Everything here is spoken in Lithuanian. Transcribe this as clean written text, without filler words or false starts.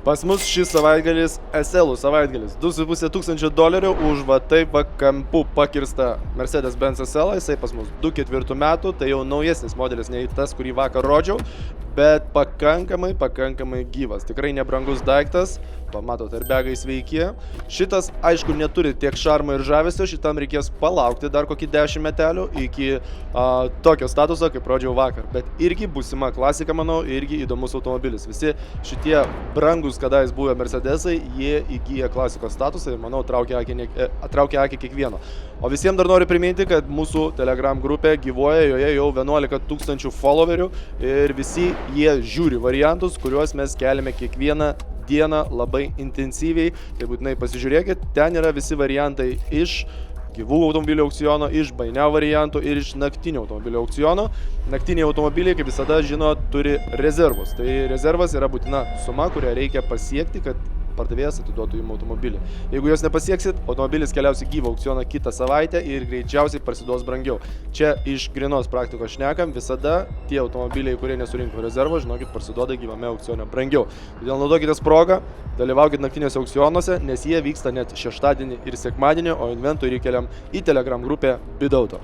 Pas mus šis savaitgalis SL savaitgalis. $2,500 už va taip va kampu pakirsta Mercedes-Benz SL. Jisai pas mus 2004 metų, tai jau naujesnis modelis nei tas, kurį vakar rodžiau, bet pakankamai gyvas. Tikrai nebrangus daiktas. Pamatot, airbagai sveiki. Šitas, aišku, neturi tiek šarmo ir žavesio, šitam reikės palaukti dar kokį 10 metelių iki tokio statuso, kaip rodžiau vakar. Bet irgi būsima klasika, manau, irgi įdomus automobilis. Visi šitie brangus kadais buvę Mercedesai, jie įgyja klasikos statusą ir, manau, traukia akį kiekvieno. O visiems dar noriu priminti, kad mūsų Telegram grupė gyvuoja, joje jau 11 000 followerių ir visi jie žiūri variantus, kuriuos mes keliame kiekvieną dieną labai intensyviai. Tai būtinai pasižiūrėkit, ten yra visi variantai iš gyvų automobilių aukciono, iš bainiau variantų ir iš naktinio automobilio aukciono. Naktiniai automobiliai, kaip visada, žino, turi rezervus. Tai rezervas yra būtina suma, kurią reikia pasiekti, kad pardavėjas atiduotų jums automobilį. Jeigu jos nepasieksit, automobilis keliaus į gyvą aukcioną kitą savaitę ir greičiausiai parsiduos brangiau. Čia iš grynos praktikos šnekam, visada tie automobiliai, kurie nesurinko rezervo, žinokit, parsiduoda gyvame aukcione brangiau. Todėl naudokitės progą, dalyvaukit naktiniuose aukcionuose, nes jie vyksta net šeštadienį ir sekmadienį, o inventorių įkeliam į Telegram grupę Bidauto.